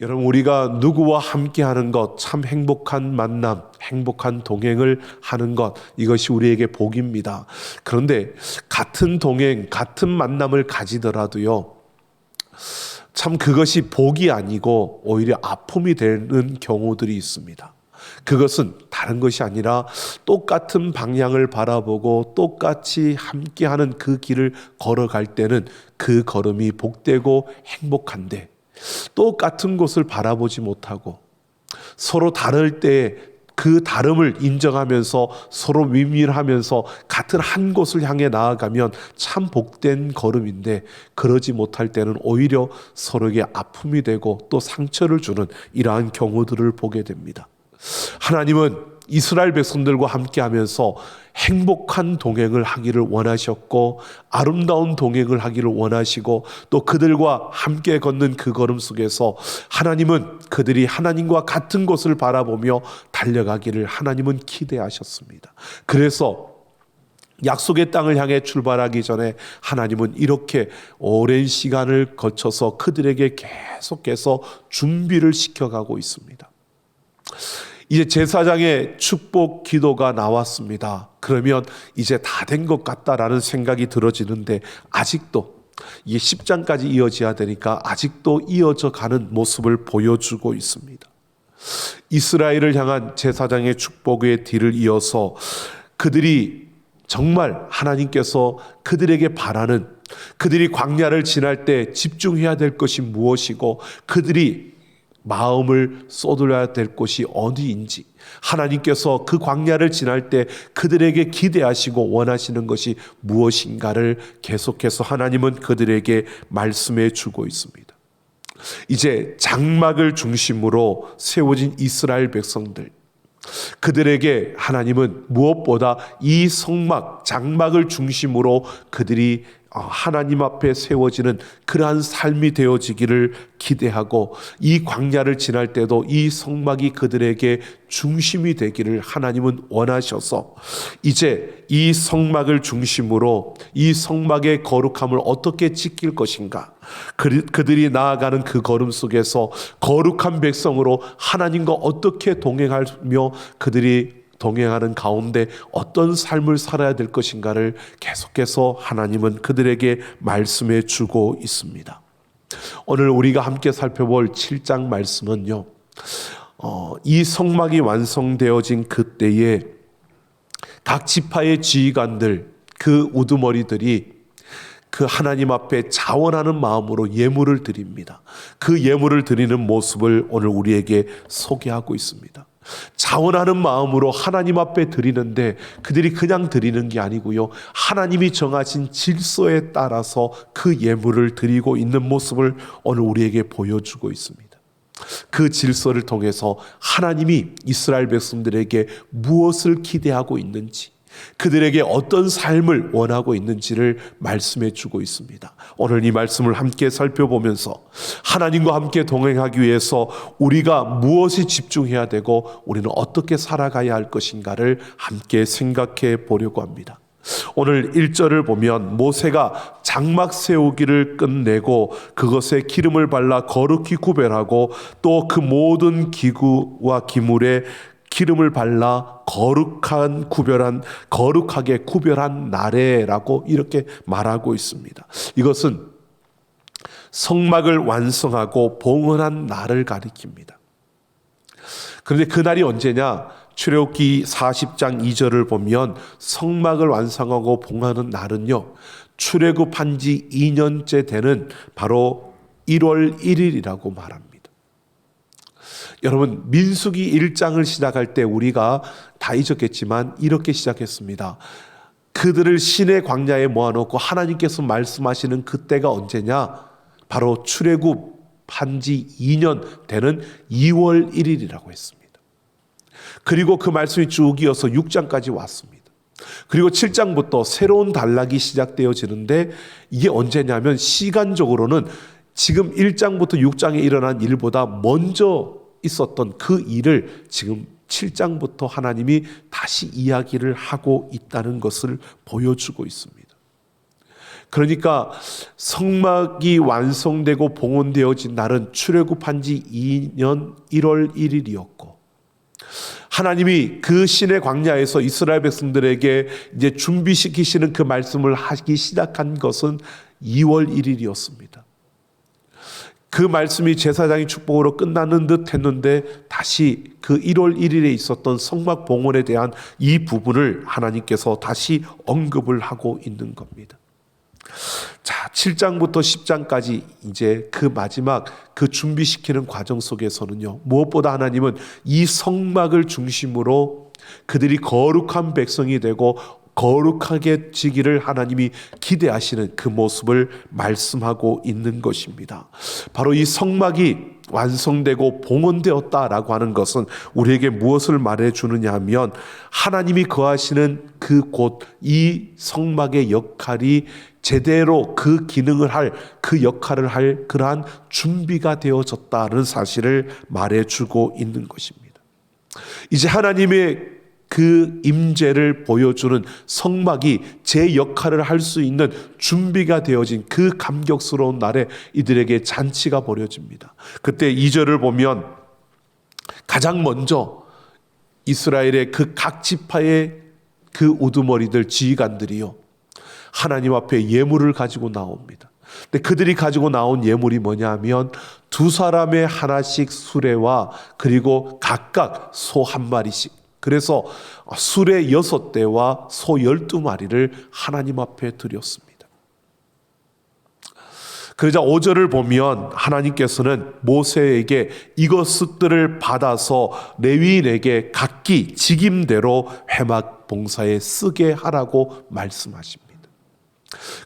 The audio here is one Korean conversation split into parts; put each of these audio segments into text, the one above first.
여러분, 우리가 누구와 함께하는 것, 참 행복한 만남, 행복한 동행을 하는 것, 이것이 우리에게 복입니다. 그런데 같은 동행, 같은 만남을 가지더라도요, 참 그것이 복이 아니고 오히려 아픔이 되는 경우들이 있습니다. 그것은 다른 것이 아니라 똑같은 방향을 바라보고 똑같이 함께하는 그 길을 걸어갈 때는 그 걸음이 복되고 행복한데, 똑같은 곳을 바라보지 못하고 서로 다를 때 그 다름을 인정하면서 서로 윈윈하면서 같은 한 곳을 향해 나아가면 참 복된 걸음인데, 그러지 못할 때는 오히려 서로에게 아픔이 되고 또 상처를 주는 이러한 경우들을 보게 됩니다. 하나님은 이스라엘 백성들과 함께하면서 행복한 동행을 하기를 원하셨고, 아름다운 동행을 하기를 원하시고, 또 그들과 함께 걷는 그 걸음 속에서 하나님은 그들이 하나님과 같은 곳을 바라보며 달려가기를 하나님은 기대하셨습니다. 그래서 약속의 땅을 향해 출발하기 전에 하나님은 이렇게 오랜 시간을 거쳐서 그들에게 계속해서 준비를 시켜가고 있습니다. 이제 제사장의 축복 기도가 나왔습니다. 그러면 이제 다 된 것 같다라는 생각이 들어지는데, 아직도 이게 10장까지 이어져야 되니까 아직도 이어져 가는 모습을 보여주고 있습니다. 이스라엘을 향한 제사장의 축복의 뒤를 이어서 그들이 정말 하나님께서 그들에게 바라는, 그들이 광야를 지날 때 집중해야 될 것이 무엇이고 그들이 마음을 쏟아야 될 곳이 어디인지, 하나님께서 그 광야를 지날 때 그들에게 기대하시고 원하시는 것이 무엇인가를 계속해서 하나님은 그들에게 말씀해 주고 있습니다. 이제 장막을 중심으로 세워진 이스라엘 백성들, 그들에게 하나님은 무엇보다 이 성막, 장막을 중심으로 그들이 하나님 앞에 세워지는 그러한 삶이 되어지기를 기대하고, 이 광야를 지날 때도 이 성막이 그들에게 중심이 되기를 하나님은 원하셔서 이제 이 성막을 중심으로 이 성막의 거룩함을 어떻게 지킬 것인가, 그들이 나아가는 그 걸음 속에서 거룩한 백성으로 하나님과 어떻게 동행하며 그들이 동행하는 가운데 어떤 삶을 살아야 될 것인가를 계속해서 하나님은 그들에게 말씀해 주고 있습니다. 오늘 우리가 함께 살펴볼 7장 말씀은요, 이 성막이 완성되어진 그때에 각 지파의 지휘관들, 그 우두머리들이 그 하나님 앞에 자원하는 마음으로 예물을 드립니다. 그 예물을 드리는 모습을 오늘 우리에게 소개하고 있습니다. 자원하는 마음으로 하나님 앞에 드리는데, 그들이 그냥 드리는 게 아니고요, 하나님이 정하신 질서에 따라서 그 예물을 드리고 있는 모습을 오늘 우리에게 보여주고 있습니다. 그 질서를 통해서 하나님이 이스라엘 백성들에게 무엇을 기대하고 있는지, 그들에게 어떤 삶을 원하고 있는지를 말씀해 주고 있습니다. 오늘 이 말씀을 함께 살펴보면서 하나님과 함께 동행하기 위해서 우리가 무엇에 집중해야 되고 우리는 어떻게 살아가야 할 것인가를 함께 생각해 보려고 합니다. 오늘 1절을 보면 모세가 장막 세우기를 끝내고 그것에 기름을 발라 거룩히 구별하고 또 그 모든 기구와 기물에 기름을 발라 거룩하게 구별한 날에라고 이렇게 말하고 있습니다. 이것은 성막을 완성하고 봉헌한 날을 가리킵니다. 그런데 그 날이 언제냐? 출애굽기 40장 2절을 보면 성막을 완성하고 봉헌하는 날은요, 출애굽한 지 2년째 되는 바로 1월 1일이라고 말합니다. 여러분, 민수기 1장을 시작할 때 우리가 다 잊었겠지만 이렇게 시작했습니다. 그들을 시내 광야에 모아놓고 하나님께서 말씀하시는 그때가 언제냐? 바로 출애굽한 지 2년 되는 2월 1일이라고 했습니다. 그리고 그 말씀이 쭉 이어서 6장까지 왔습니다. 그리고 7장부터 새로운 단락이 시작되어지는데, 이게 언제냐면 시간적으로는 지금 1장부터 6장에 일어난 일보다 먼저 있었던 그 일을 지금 7장부터 하나님이 다시 이야기를 하고 있다는 것을 보여주고 있습니다. 그러니까 성막이 완성되고 봉헌되어진 날은 출애굽한 지 2년 1월 1일이었고 하나님이 그 신의 광야에서 이스라엘 백성들에게 이제 준비시키시는 그 말씀을 하기 시작한 것은 2월 1일이었습니다. 그 말씀이 제사장의 축복으로 끝나는 듯 했는데 다시 그 1월 1일에 있었던 성막 봉헌에 대한 이 부분을 하나님께서 다시 언급을 하고 있는 겁니다. 자, 7장부터 10장까지 이제 그 마지막 그 준비시키는 과정 속에서는요, 무엇보다 하나님은 이 성막을 중심으로 그들이 거룩한 백성이 되고 거룩하게 지기를 하나님이 기대하시는 그 모습을 말씀하고 있는 것입니다. 바로 이 성막이 완성되고 봉헌되었다라고 하는 것은 우리에게 무엇을 말해주느냐 하면 하나님이 거하시는 그 곳, 이 성막의 역할이 제대로 그 기능을 할, 그 역할을 할 그러한 준비가 되어졌다는 사실을 말해주고 있는 것입니다. 이제 하나님의 그 임재를 보여주는 성막이 제 역할을 할 수 있는 준비가 되어진 그 감격스러운 날에 이들에게 잔치가 벌어집니다. 그때 2절을 보면 가장 먼저 이스라엘의 그 각 지파의 그 우두머리들 지휘관들이요, 하나님 앞에 예물을 가지고 나옵니다. 근데 그들이 가지고 나온 예물이 뭐냐 하면 두 사람의 하나씩 수레와 그리고 각각 소 한 마리씩, 그래서 수레 6대와 소 12마리를 하나님 앞에 드렸습니다. 그러자 5절을 보면 하나님께서는 모세에게 이것들을 받아서 레위인에게 각기 직임대로 회막 봉사에 쓰게 하라고 말씀하십니다.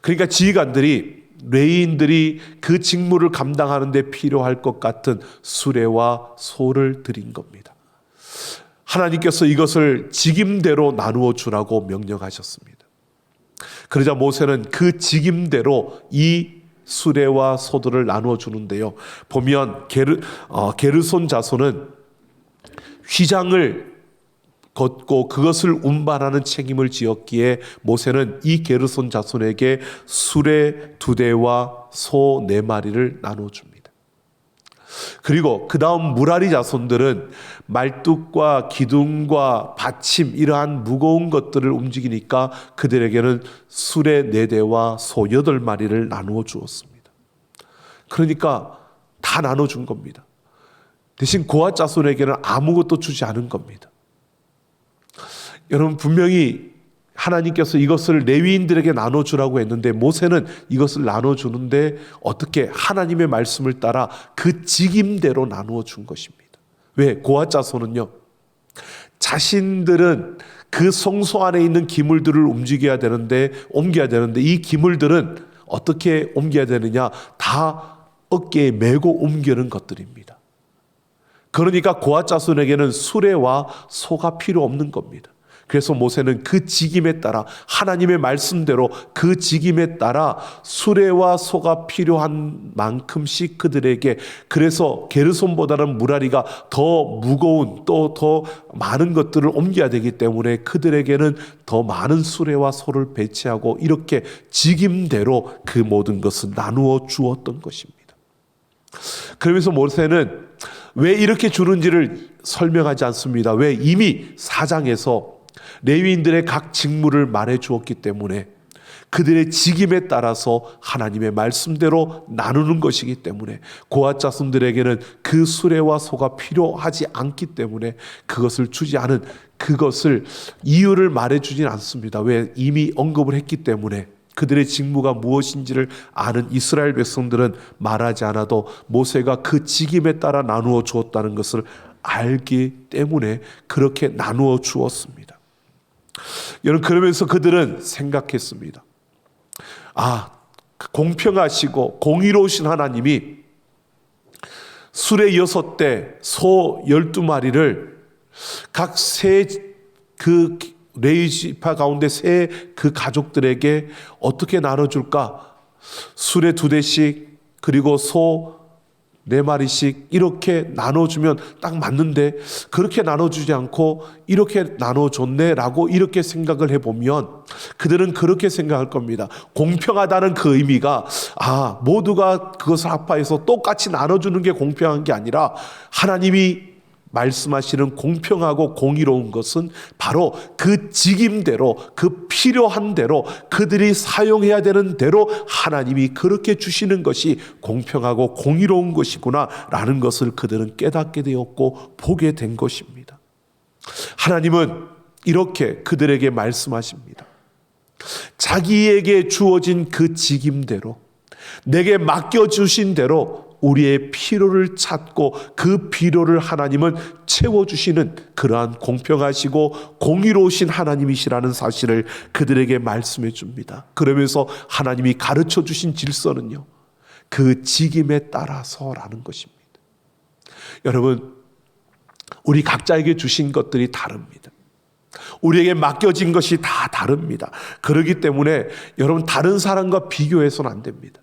그러니까 지휘관들이, 레위인들이 그 직무를 감당하는 데 필요할 것 같은 수레와 소를 드린 겁니다. 하나님께서 이것을 직임대로 나누어 주라고 명령하셨습니다. 그러자 모세는 그 직임대로 이 수레와 소들을 나누어 주는데요, 보면 게르손 자손은 휘장을 걷고 그것을 운반하는 책임을 지었기에 모세는 이 게르손 자손에게 수레 2대와 소 4마리를 나누어 줍니다. 그리고 그 다음 무라리 자손들은 말뚝과 기둥과 받침, 이러한 무거운 것들을 움직이니까 그들에게는 수레 4대와 소 8마리를 나누어 주었습니다. 그러니까 다 나눠준 겁니다. 대신 고앗 자손에게는 아무것도 주지 않은 겁니다. 여러분, 분명히 하나님께서 이것을 레위인들에게 나눠주라고 했는데 모세는 이것을 나눠주는데 어떻게 하나님의 말씀을 따라 그 직임대로 나누어 준 것입니다. 왜? 고앗 자손은요, 자신들은 그 성소 안에 있는 기물들을 옮겨야 되는데 이 기물들은 어떻게 옮겨야 되느냐? 다 어깨에 메고 옮기는 것들입니다. 그러니까 고앗 자손에게는 수레와 소가 필요 없는 겁니다. 그래서 모세는 그 직임에 따라, 하나님의 말씀대로 그 직임에 따라 수레와 소가 필요한 만큼씩 그들에게, 그래서 게르손보다는 무라리가 더 무거운 또 더 많은 것들을 옮겨야 되기 때문에 그들에게는 더 많은 수레와 소를 배치하고 이렇게 직임대로 그 모든 것을 나누어 주었던 것입니다. 그러면서 모세는 왜 이렇게 주는지를 설명하지 않습니다. 왜? 이미 4장에서 레위인들의 각 직무를 말해 주었기 때문에, 그들의 직임에 따라서 하나님의 말씀대로 나누는 것이기 때문에, 고앗 자손들에게는 그 수레와 소가 필요하지 않기 때문에 그것을 주지 않은, 그것을 이유를 말해 주진 않습니다. 왜? 이미 언급을 했기 때문에. 그들의 직무가 무엇인지를 아는 이스라엘 백성들은 말하지 않아도 모세가 그 직임에 따라 나누어 주었다는 것을 알기 때문에 그렇게 나누어 주었습니다. 여러분, 그러면서 그들은 생각했습니다. 공평하시고 공의로우신 하나님이 수레 6대, 소 12마리를 각 그 레위 지파 가운데 세 그 가족들에게 어떻게 나눠줄까? 수레 2대씩, 그리고 소 4마리씩 이렇게 나눠주면 딱 맞는데 그렇게 나눠주지 않고 이렇게 나눠줬네 라고 이렇게 생각을 해보면 그들은 그렇게 생각할 겁니다. 공평하다는 그 의미가 모두가 그것을 합하여서 똑같이 나눠주는 게 공평한 게 아니라 하나님이 말씀하시는 공평하고 공의로운 것은 바로 그 직임대로, 그 필요한 대로, 그들이 사용해야 되는 대로 하나님이 그렇게 주시는 것이 공평하고 공의로운 것이구나 라는 것을 그들은 깨닫게 되었고 보게 된 것입니다. 하나님은 이렇게 그들에게 말씀하십니다. 자기에게 주어진 그 직임대로, 내게 맡겨주신 대로 우리의 필요를 찾고 그 필요를 하나님은 채워주시는 그러한 공평하시고 공의로우신 하나님이시라는 사실을 그들에게 말씀해 줍니다. 그러면서 하나님이 가르쳐 주신 질서는요, 그 직임에 따라서라는 것입니다. 여러분, 우리 각자에게 주신 것들이 다릅니다. 우리에게 맡겨진 것이 다 다릅니다. 그렇기 때문에 여러분, 다른 사람과 비교해서는 안 됩니다.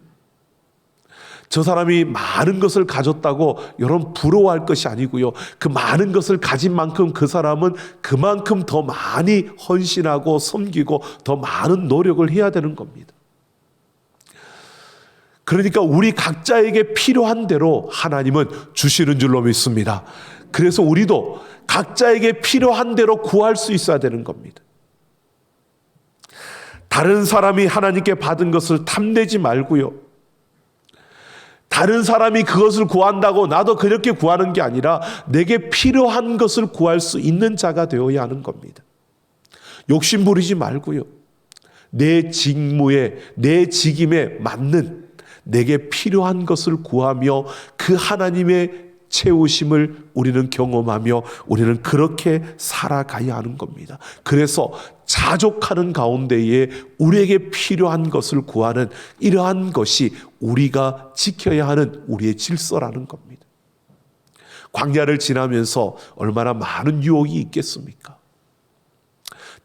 저 사람이 많은 것을 가졌다고 여러분 부러워할 것이 아니고요. 그 많은 것을 가진 만큼 그 사람은 그만큼 더 많이 헌신하고 섬기고 더 많은 노력을 해야 되는 겁니다. 그러니까 우리 각자에게 필요한 대로 하나님은 주시는 줄로 믿습니다. 그래서 우리도 각자에게 필요한 대로 구할 수 있어야 되는 겁니다. 다른 사람이 하나님께 받은 것을 탐내지 말고요. 다른 사람이 그것을 구한다고 나도 그렇게 구하는 게 아니라 내게 필요한 것을 구할 수 있는 자가 되어야 하는 겁니다. 욕심 부리지 말고요. 내 직무에, 내 직임에 맞는 내게 필요한 것을 구하며 그 하나님의 채우심을 우리는 경험하며 우리는 그렇게 살아가야 하는 겁니다. 그래서 자족하는 가운데에 우리에게 필요한 것을 구하는 이러한 것이 우리가 지켜야 하는 우리의 질서라는 겁니다. 광야를 지나면서 얼마나 많은 유혹이 있겠습니까?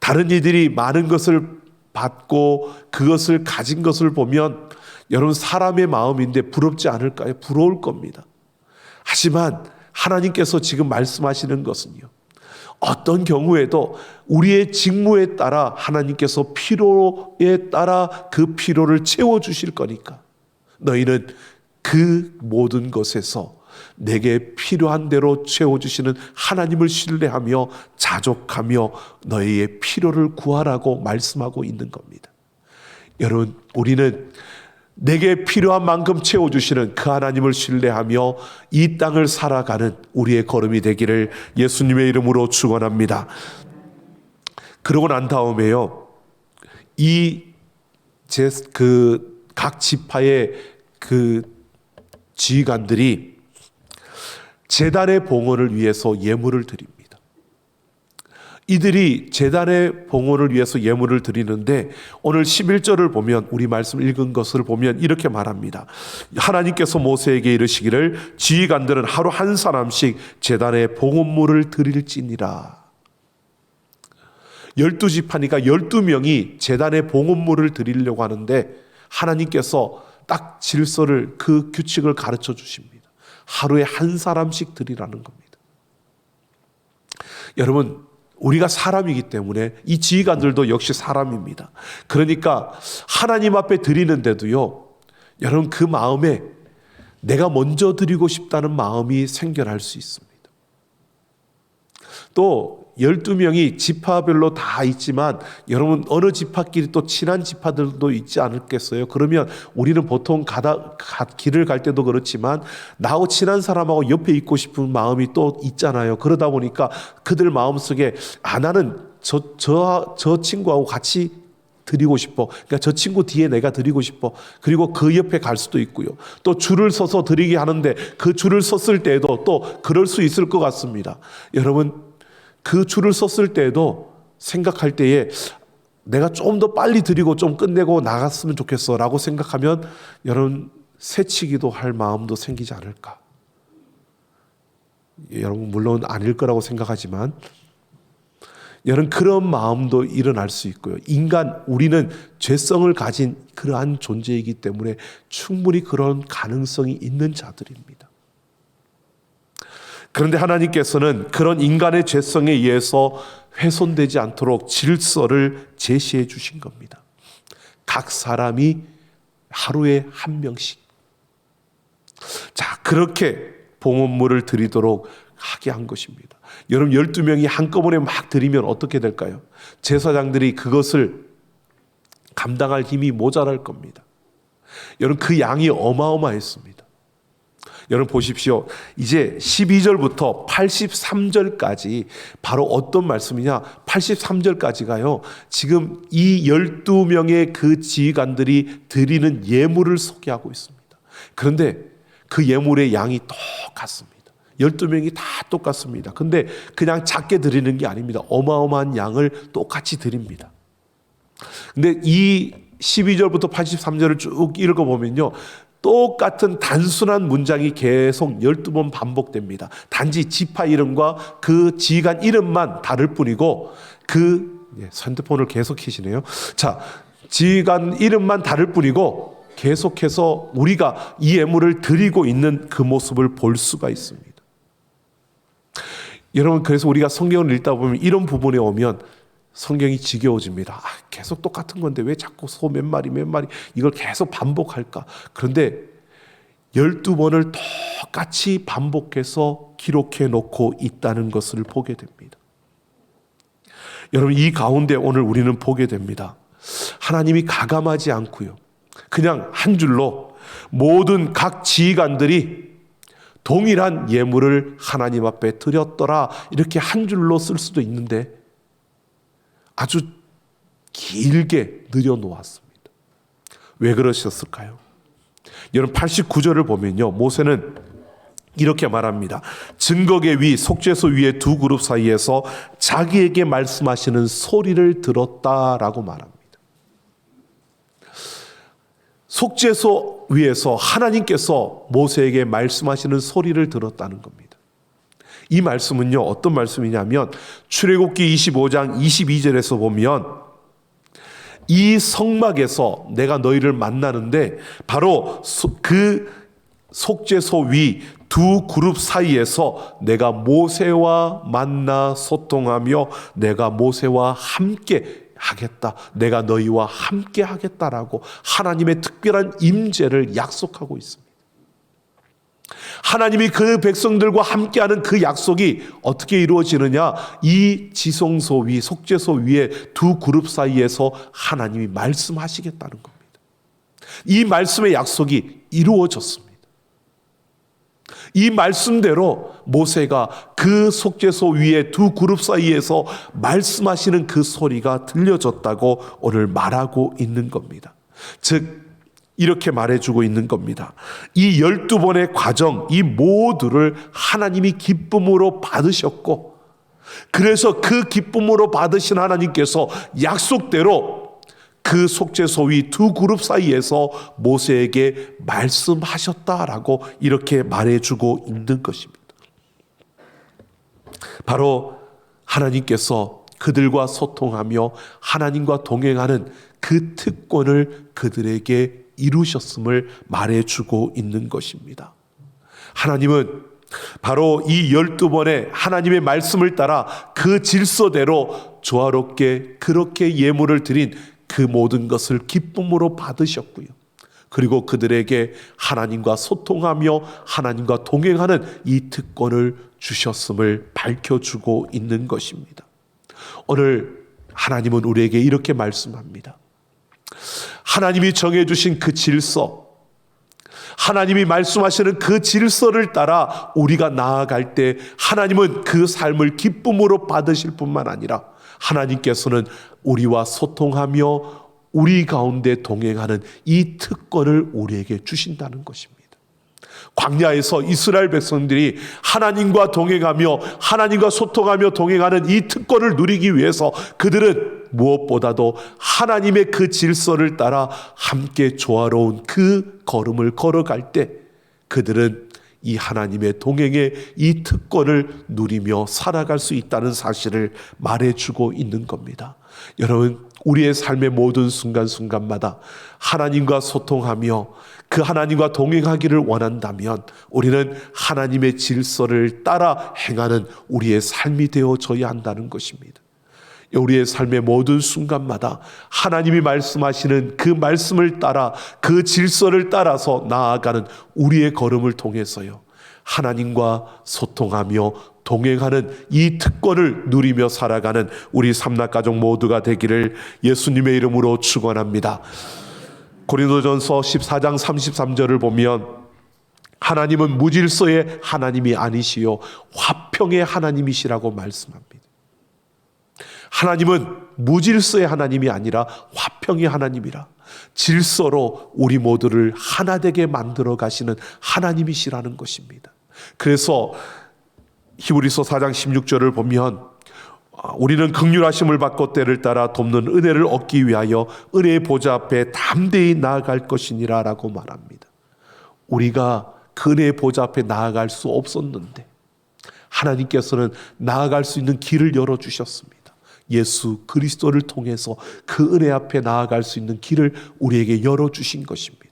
다른 이들이 많은 것을 받고 그것을 가진 것을 보면 여러분, 사람의 마음인데 부럽지 않을까요? 부러울 겁니다. 하지만 하나님께서 지금 말씀하시는 것은요, 어떤 경우에도 우리의 직무에 따라 하나님께서 필요에 따라 그 필요를 채워주실 거니까 너희는 그 모든 것에서 내게 필요한 대로 채워주시는 하나님을 신뢰하며 자족하며 너희의 필요를 구하라고 말씀하고 있는 겁니다. 여러분, 우리는 내게 필요한 만큼 채워주시는 그 하나님을 신뢰하며 이 땅을 살아가는 우리의 걸음이 되기를 예수님의 이름으로 축원합니다. 그러고 난 다음에요, 각 지파의 그 지휘관들이 제단의 봉헌을 위해서 예물을 드립니다. 이들이 제단의 봉헌을 위해서 예물을 드리는데 오늘 11절을 보면, 우리 말씀 읽은 것을 보면 이렇게 말합니다. 하나님께서 모세에게 이르시기를 지휘관들은 하루 한 사람씩 제단의 봉헌물을 드릴지니라. 12지파니까 12명이 제단의 봉헌물을 드리려고 하는데 하나님께서 딱 질서를, 그 규칙을 가르쳐 주십니다. 하루에 한 사람씩 드리라는 겁니다. 여러분, 우리가 사람이기 때문에 이 지휘관들도 역시 사람입니다. 그러니까 하나님 앞에 드리는데도요, 여러분, 그 마음에 내가 먼저 드리고 싶다는 마음이 생겨날 수 있습니다. 또 12명이 지파별로 다 있지만 여러분, 어느 지파끼리 또 친한 지파들도 있지 않겠어요? 그러면 우리는 보통 길을 갈 때도 그렇지만 나하고 친한 사람하고 옆에 있고 싶은 마음이 또 있잖아요. 그러다 보니까 그들 마음속에 나는 저 친구하고 같이 드리고 싶어. 그러니까 저 친구 뒤에 내가 드리고 싶어. 그리고 그 옆에 갈 수도 있고요. 또 줄을 서서 드리게 하는데 그 줄을 섰을 때에도 또 그럴 수 있을 것 같습니다. 여러분, 그 줄을 섰을 때에도 생각할 때에 내가 좀 더 빨리 드리고 좀 끝내고 나갔으면 좋겠어 라고 생각하면 여러분, 새치기도 할 마음도 생기지 않을까? 여러분, 물론 아닐 거라고 생각하지만 여러분, 그런 마음도 일어날 수 있고요. 우리는 죄성을 가진 그러한 존재이기 때문에 충분히 그런 가능성이 있는 자들입니다. 그런데 하나님께서는 그런 인간의 죄성에 의해서 훼손되지 않도록 질서를 제시해 주신 겁니다. 각 사람이 하루에 한 명씩. 자, 그렇게 봉헌물을 드리도록 하게 한 것입니다. 여러분 12명이 한꺼번에 막 드리면 어떻게 될까요? 제사장들이 그것을 감당할 힘이 모자랄 겁니다. 여러분 그 양이 어마어마했습니다. 여러분 보십시오. 이제 12절부터 83절까지 바로 어떤 말씀이냐? 83절까지가요. 지금 이 12명의 그 지휘관들이 드리는 예물을 소개하고 있습니다. 그런데 그 예물의 양이 똑같습니다. 12명이 다 똑같습니다. 근데 그냥 작게 드리는 게 아닙니다. 어마어마한 양을 똑같이 드립니다. 근데 이 12절부터 83절을 쭉 읽어보면요. 똑같은 단순한 문장이 계속 12번 반복됩니다. 단지 지파 이름과 그 지휘관 이름만 다를 뿐이고 핸드폰을 계속 켜시네요. 자, 지휘관 이름만 다를 뿐이고 계속해서 우리가 이 예물을 드리고 있는 그 모습을 볼 수가 있습니다. 여러분 그래서 우리가 성경을 읽다 보면 이런 부분에 오면 성경이 지겨워집니다. 계속 똑같은 건데 왜 자꾸 소 몇 마리 이걸 계속 반복할까? 그런데 12번을 똑같이 반복해서 기록해 놓고 있다는 것을 보게 됩니다. 여러분 이 가운데 오늘 우리는 보게 됩니다. 하나님이 가감하지 않고요. 그냥 한 줄로 모든 각 지휘관들이 동일한 예물을 하나님 앞에 드렸더라 이렇게 한 줄로 쓸 수도 있는데 아주 길게 늘여놓았습니다. 왜 그러셨을까요? 여러분 89절을 보면요. 모세는 이렇게 말합니다. 증거계 위 속죄소 위에 두 그룹 사이에서 자기에게 말씀하시는 소리를 들었다라고 말합니다. 속죄소 위에서 하나님께서 모세에게 말씀하시는 소리를 들었다는 겁니다. 이 말씀은요, 어떤 말씀이냐면 출애굽기 25장 22절에서 보면 이 성막에서 내가 너희를 만나는데 바로 그 속죄소 위 두 그룹 사이에서 내가 모세와 만나 소통하며 내가 모세와 함께 하겠다. 내가 너희와 함께 하겠다라고 하나님의 특별한 임재를 약속하고 있습니다. 하나님이 그 백성들과 함께하는 그 약속이 어떻게 이루어지느냐? 이 지성소 위, 속죄소 위에 두 그룹 사이에서 하나님이 말씀하시겠다는 겁니다. 이 말씀의 약속이 이루어졌습니다. 이 말씀대로 모세가 그 속죄소 위에 두 그룹 사이에서 말씀하시는 그 소리가 들려졌다고 오늘 말하고 있는 겁니다. 즉 이렇게 말해주고 있는 겁니다. 이 12번의 과정, 이 모두를 하나님이 기쁨으로 받으셨고 그래서 그 기쁨으로 받으신 하나님께서 약속대로 그 속죄소 위 두 그룹 사이에서 모세에게 말씀하셨다라고 이렇게 말해주고 있는 것입니다. 바로 하나님께서 그들과 소통하며 하나님과 동행하는 그 특권을 그들에게 이루셨음을 말해주고 있는 것입니다. 하나님은 바로 이 12번의 하나님의 말씀을 따라 그 질서대로 조화롭게 그렇게 예물을 드린 그 모든 것을 기쁨으로 받으셨고요. 그리고 그들에게 하나님과 소통하며 하나님과 동행하는 이 특권을 주셨음을 밝혀주고 있는 것입니다. 오늘 하나님은 우리에게 이렇게 말씀합니다. 하나님이 정해주신 그 질서, 하나님이 말씀하시는 그 질서를 따라 우리가 나아갈 때 하나님은 그 삶을 기쁨으로 받으실 뿐만 아니라 하나님께서는 우리와 소통하며 우리 가운데 동행하는 이 특권을 우리에게 주신다는 것입니다. 광야에서 이스라엘 백성들이 하나님과 동행하며 하나님과 소통하며 동행하는 이 특권을 누리기 위해서 그들은 무엇보다도 하나님의 그 질서를 따라 함께 조화로운 그 걸음을 걸어갈 때 그들은 이 하나님의 동행의 이 특권을 누리며 살아갈 수 있다는 사실을 말해주고 있는 겁니다. 여러분, 우리의 삶의 모든 순간순간마다 하나님과 소통하며 그 하나님과 동행하기를 원한다면 우리는 하나님의 질서를 따라 행하는 우리의 삶이 되어져야 한다는 것입니다. 우리의 삶의 모든 순간마다 하나님이 말씀하시는 그 말씀을 따라 그 질서를 따라서 나아가는 우리의 걸음을 통해서요, 하나님과 소통하며 동행하는 이 특권을 누리며 살아가는 우리 삼락가족 모두가 되기를 예수님의 이름으로 축원합니다. 고린도전서 14장 33절을 보면 하나님은 무질서의 하나님이 아니시요 화평의 하나님이시라고 말씀합니다. 하나님은 무질서의 하나님이 아니라 화평의 하나님이라, 질서로 우리 모두를 하나 되게 만들어 가시는 하나님이시라는 것입니다. 그래서 히브리서 4장 16절을 보면 우리는 긍휼하심을 받고 때를 따라 돕는 은혜를 얻기 위하여 은혜의 보좌 앞에 담대히 나아갈 것이니라 라고 말합니다. 우리가 그 은혜의 보좌 앞에 나아갈 수 없었는데 하나님께서는 나아갈 수 있는 길을 열어주셨습니다. 예수 그리스도를 통해서 그 은혜 앞에 나아갈 수 있는 길을 우리에게 열어주신 것입니다.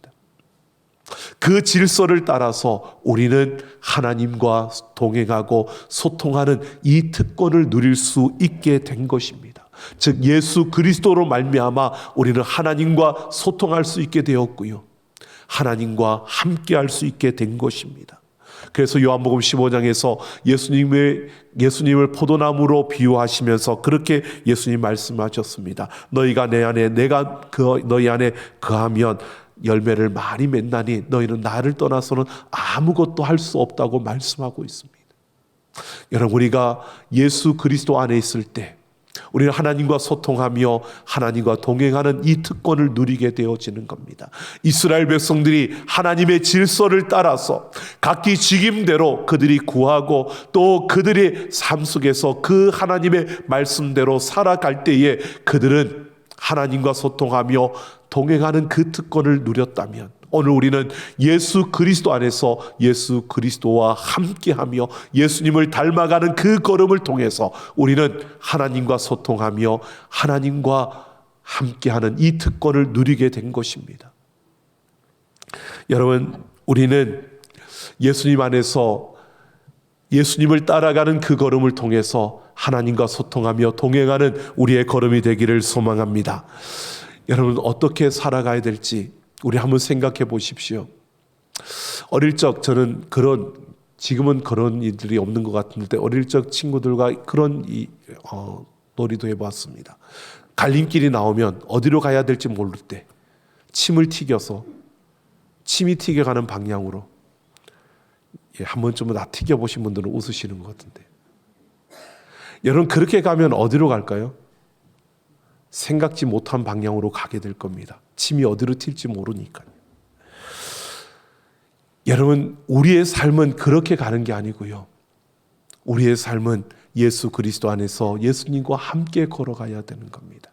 그 질서를 따라서 우리는 하나님과 동행하고 소통하는 이 특권을 누릴 수 있게 된 것입니다. 즉 예수 그리스도로 말미암아 우리는 하나님과 소통할 수 있게 되었고요, 하나님과 함께할 수 있게 된 것입니다. 그래서 요한복음 15장에서 예수님을 포도나무로 비유하시면서 그렇게 예수님 말씀하셨습니다. 너희가 내 안에 내가 너희 안에 거하면 열매를 많이 맺나니 너희는 나를 떠나서는 아무것도 할 수 없다고 말씀하고 있습니다. 여러분, 우리가 예수 그리스도 안에 있을 때 우리는 하나님과 소통하며 하나님과 동행하는 이 특권을 누리게 되어지는 겁니다. 이스라엘 백성들이 하나님의 질서를 따라서 각기 직임대로 그들이 구하고 또 그들의 삶 속에서 그 하나님의 말씀대로 살아갈 때에 그들은 하나님과 소통하며 동행하는 그 특권을 누렸다면, 오늘 우리는 예수 그리스도 안에서 예수 그리스도와 함께하며 예수님을 닮아가는 그 걸음을 통해서 우리는 하나님과 소통하며 하나님과 함께하는 이 특권을 누리게 된 것입니다. 여러분, 우리는 예수님 안에서 예수님을 따라가는 그 걸음을 통해서 하나님과 소통하며 동행하는 우리의 걸음이 되기를 소망합니다. 여러분, 어떻게 살아가야 될지 우리 한번 생각해 보십시오. 어릴 적 저는 지금은 그런 일들이 없는 것 같은데 어릴 적 친구들과 그런 놀이도 해봤습니다. 갈림길이 나오면 어디로 가야 될지 모를 때 침이 튀겨가는 방향으로, 한 번쯤은 다 튀겨보신 분들은 웃으시는 것 같은데, 여러분 그렇게 가면 어디로 갈까요? 생각지 못한 방향으로 가게 될 겁니다. 침이 어디로 튈지 모르니까요. 여러분, 우리의 삶은 그렇게 가는 게 아니고요, 우리의 삶은 예수 그리스도 안에서 예수님과 함께 걸어가야 되는 겁니다.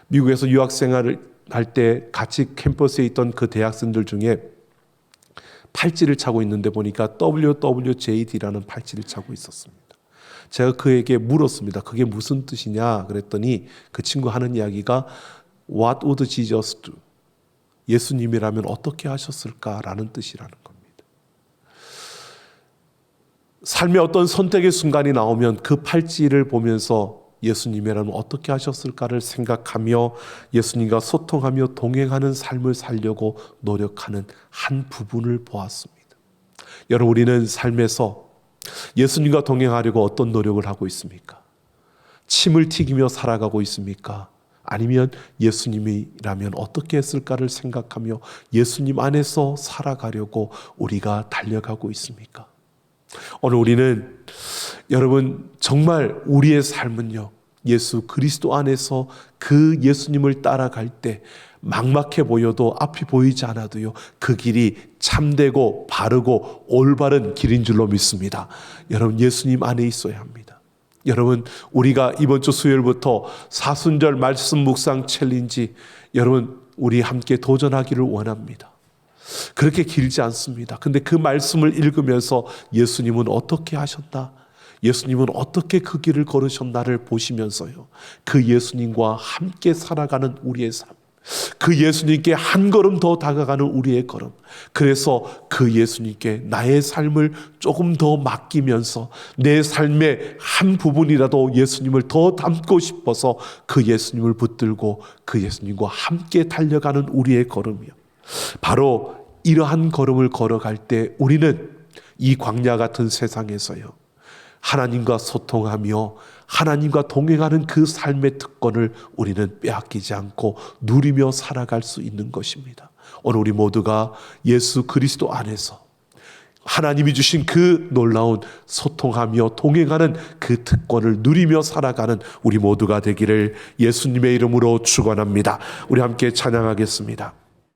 미국에서 유학생활을 할 때 같이 캠퍼스에 있던 그 대학생들 중에 팔찌를 차고 있는데 보니까 WWJD라는 팔찌를 차고 있었습니다. 제가 그에게 물었습니다. 그게 무슨 뜻이냐 그랬더니 그 친구 하는 이야기가 What would Jesus do? 예수님이라면 어떻게 하셨을까라는 뜻이라는 겁니다. 삶의 어떤 선택의 순간이 나오면 그 팔찌를 보면서 예수님이라면 어떻게 하셨을까를 생각하며 예수님과 소통하며 동행하는 삶을 살려고 노력하는 한 부분을 보았습니다. 여러분, 우리는 삶에서 예수님과 동행하려고 어떤 노력을 하고 있습니까? 침을 튀기며 살아가고 있습니까? 아니면 예수님이라면 어떻게 했을까를 생각하며 예수님 안에서 살아가려고 우리가 달려가고 있습니까? 오늘 우리는 여러분 정말 우리의 삶은요, 예수 그리스도 안에서 그 예수님을 따라갈 때 막막해 보여도 앞이 보이지 않아도요, 그 길이 참되고 바르고 올바른 길인 줄로 믿습니다. 여러분, 예수님 안에 있어야 합니다. 여러분, 우리가 이번 주 수요일부터 사순절 말씀 묵상 챌린지, 여러분 우리 함께 도전하기를 원합니다. 그렇게 길지 않습니다. 근데 그 말씀을 읽으면서 예수님은 어떻게 하셨나, 예수님은 어떻게 그 길을 걸으셨나를 보시면서요, 그 예수님과 함께 살아가는 우리의 삶, 그 예수님께 한 걸음 더 다가가는 우리의 걸음. 그래서 그 예수님께 나의 삶을 조금 더 맡기면서 내 삶의 한 부분이라도 예수님을 더 닮고 싶어서 그 예수님을 붙들고 그 예수님과 함께 달려가는 우리의 걸음이요. 바로 이러한 걸음을 걸어갈 때 우리는 이 광야 같은 세상에서요, 하나님과 소통하며 하나님과 동행하는 그 삶의 특권을 우리는 빼앗기지 않고 누리며 살아갈 수 있는 것입니다. 오늘 우리 모두가 예수 그리스도 안에서 하나님이 주신 그 놀라운 소통하며 동행하는 그 특권을 누리며 살아가는 우리 모두가 되기를 예수님의 이름으로 축원합니다. 우리 함께 찬양하겠습니다.